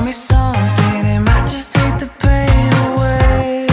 me something, it might just take the pain away.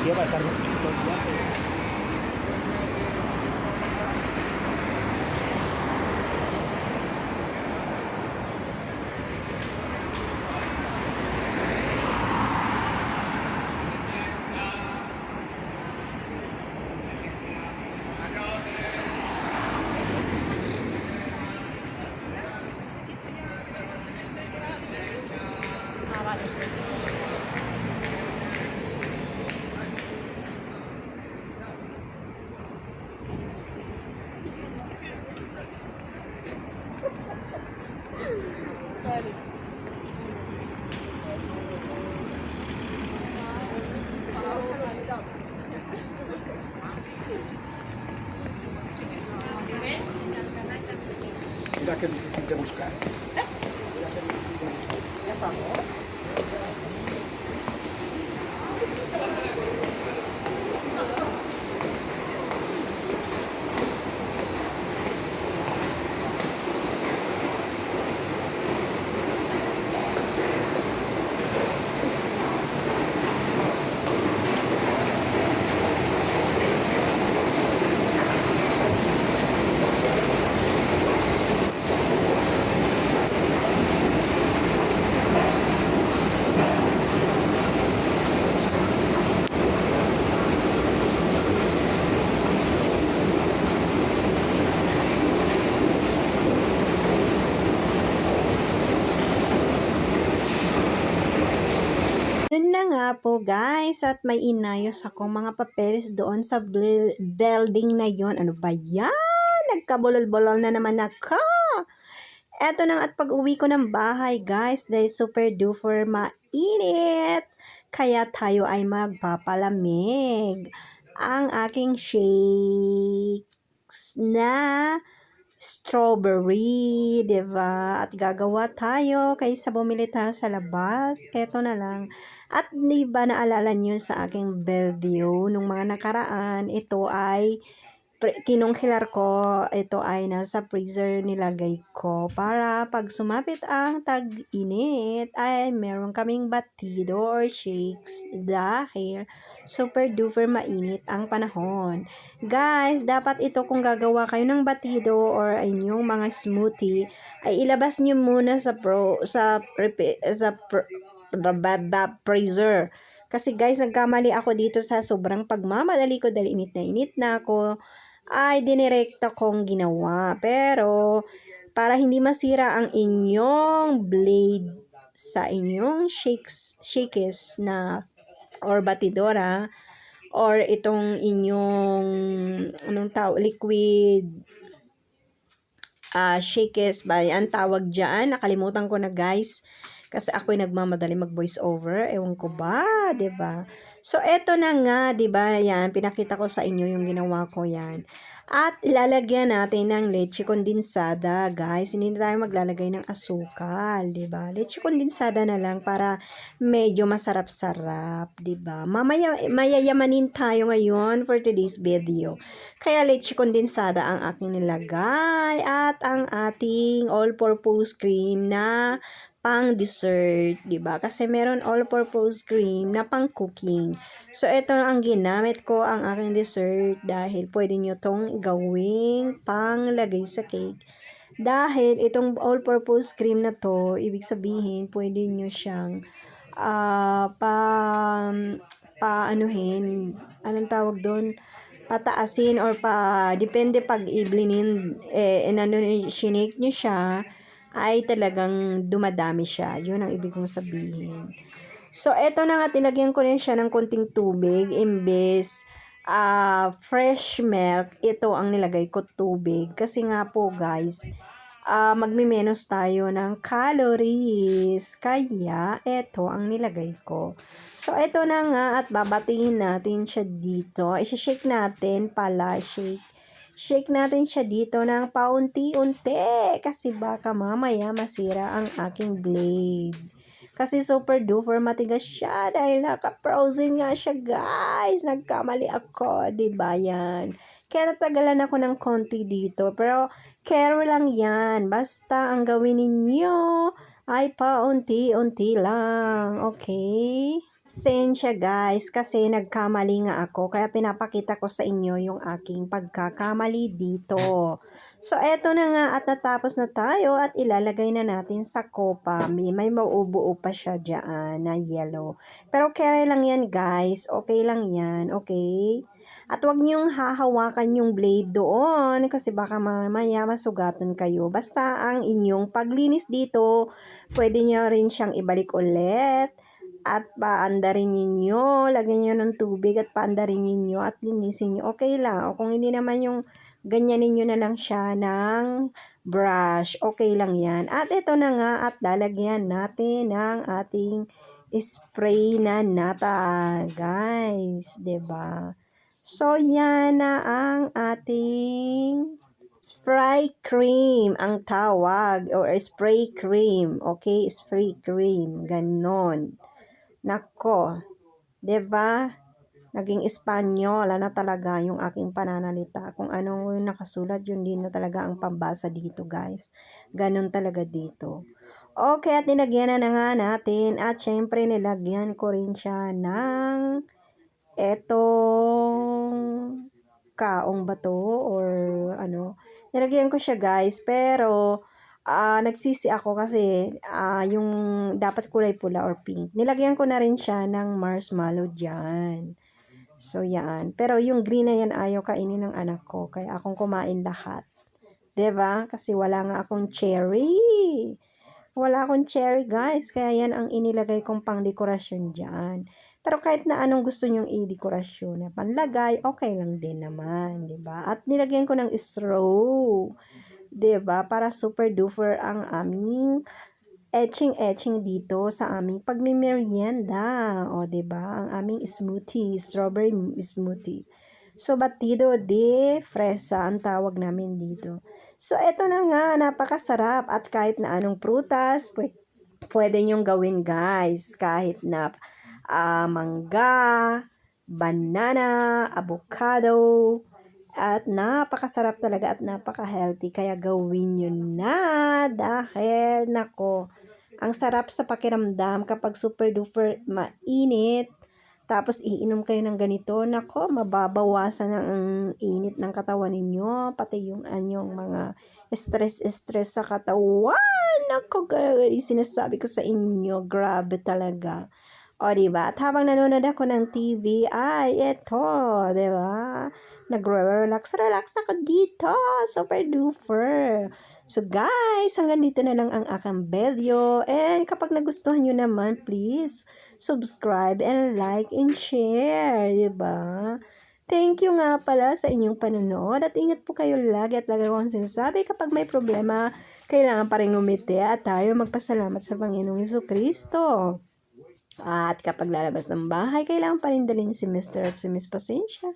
Va a estar todo el viaje. Sorry. Mira qué difícil de buscar. Mira qué difícil de buscar. Ya estamos. Yun na nga po guys, at may inayos akong mga papeles doon sa building na yon. Ano ba yan? Nagkabulol-bulol na naman ako. Eto na nga, at pag uwi ko ng bahay guys, dahil super duper mainit. Kaya tayo ay magpapalamig. Ang aking shakes na strawberry, 'di ba? At gagawa tayo kaysa bumili tayo sa labas. Eto na lang. At 'di ba naalala niyo sa aking video nung mga nakaraan, ito ay kinungkilar ko, ito ay nasa freezer nilagay ko para pag sumapit ang tag-init ay meron kaming batido or shakes dahil super duper mainit ang panahon. Guys, dapat ito kung gagawa kayo ng batido or inyong mga smoothie ay ilabas nyo muna sa freezer. Kasi guys, nagkamali ako dito sa sobrang pagmamadali ko dahil init na ako ay dinirekta kong ginawa. Pero para hindi masira ang inyong blade sa inyong shakes na or batidora or itong inyong liquid shakes ba yan tawag dyan, nakalimutan ko na guys kasi ako'y nagmamadali mag voice over, ewan ko ba, 'di ba? So eto na nga, 'di ba? Yan, pinakita ko sa inyo yung ginawa ko yan. At ilalagyan natin ng leche kondensada, guys. Hindi na tayo maglalagay ng asukal, 'di ba? Leche kondensada na lang para medyo masarap-sarap, 'di ba? Mamaya mayayamanin tayo ngayon for today's video. Kaya leche kondensada ang aking nilagay at ang ating all-purpose cream na pang dessert, 'di ba? Kasi meron all-purpose cream na pang cooking. So ito ang ginamit ko ang aking dessert dahil pwede nyo tong gawing panglagay sa cake. Dahil itong all-purpose cream na to, ibig sabihin pwede nyo siyang anuhin, anong tawag doon? Pataasin or depende pag i-blinin, shinake nyo siya, ay talagang dumadami siya. Yun ang ibig kong sabihin. So, eto na nga, tinagyan ko rin siya ng konting tubig. Imbes fresh milk, ito ang nilagay ko tubig. Kasi nga po guys, magmimenos tayo ng calories. Kaya, eto ang nilagay ko. So, eto na nga at babatingin natin siya dito. I-shake natin pala, Shake natin siya dito ng paunti-unti kasi baka mamaya masira ang aking blade. Kasi super duper matigas siya dahil naka-frozen nga siya, guys. Nagkamali ako, diba yan? Kaya natagalan ako ng konti dito. Pero care lang yan. Basta ang gawin ninyo ay paunti-unti lang. Okay? Sensya guys, kasi nagkamali nga ako, kaya pinapakita ko sa inyo yung aking pagkakamali dito. So, eto na nga at natapos na tayo at ilalagay na natin sa kopa. May maubuo pa siya dyan na yellow. Pero kaya lang yan guys, okay lang yan, okay? At huwag niyong hahawakan yung blade doon kasi baka mamaya masugatan kayo. Basta ang inyong paglinis dito, pwede niyo rin siyang ibalik ulit. At paandarin ninyo, lagyan nyo ng tubig at paandarin ninyo at linisin nyo. Okay lang. O kung hindi naman yung ganyanin nyo na lang siya ng brush. Okay lang yan. At ito na nga at lalagyan natin ng ating spray na nata. Guys, 'di ba? So, yan na ang ating spray cream ang tawag or spray cream. Okay, spray cream. Ganon. Nako, 'di ba? Naging Espanyol na talaga yung aking pananalita. Kung ano yung nakasulat, yun din na talaga ang pambasa dito, guys. Ganun talaga dito. Okay, at nilagyan na nga natin. At syempre, nilagyan ko rin siya ng etong kaong bato or ano. Nilagyan ko siya, guys. Pero nagsisi ako kasi yung dapat kulay pula or pink. Nilagyan ko na rin siya ng marshmallow dyan. So, yan. Pero yung green na yan ayaw kainin ng anak ko. Kaya akong kumain lahat. 'Di ba? Kasi wala nga akong cherry. Wala akong cherry, guys. Kaya yan ang inilagay kong pang dekorasyon dyan. Pero kahit na anong gusto nyong i-dekorasyon na panlagay, okay lang din naman. 'Di ba? At nilagyan ko ng straw. 'Di ba? Para super duper ang aming etching dito sa aming pagmimerienda. O, 'di ba? Ang aming smoothie, strawberry smoothie. So, batido de fresa ang tawag namin dito. So, eto na nga, napakasarap at kahit na anong prutas, pwede nyong gawin, guys. Kahit na mangga, banana, avocado, at napakasarap talaga at napaka-healthy. Kaya gawin nyo na dahil, nako, ang sarap sa pakiramdam kapag super duper mainit. Tapos iinom kayo ng ganito. Nako, mababawasan ang init ng katawan ninyo. Pati yung anyong mga stress sa katawan. Nako, sinasabi ko sa inyo, grabe talaga. O, diba? At habang nanonood ako ng TV, ay, eto, diba? Nagre-relax ako dito. Super duper. So, guys, hanggang dito na lang ang aking video. And kapag nagustuhan nyo naman, please, subscribe and like and share. Diba? Thank you nga pala sa inyong panonood. At ingat po kayo lagi at lagi akong sinasabi kapag may problema, kailangan pa rin ngumiti at tayo magpasalamat sa Panginoong Jesucristo. At kapag lalabas ng bahay, kailangan pa rin dalhin si Mr. at si Miss Pasensya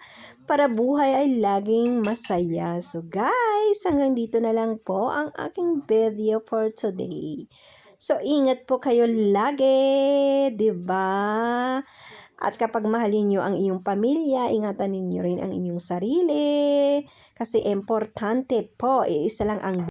para buhay ay laging masaya. So guys, hanggang dito na lang po ang aking video for today. So ingat po kayo lagi, 'di ba? At kapag mahalin nyo ang iyong pamilya, ingatan ninyo rin ang inyong sarili. Kasi importante po, iisa lang ang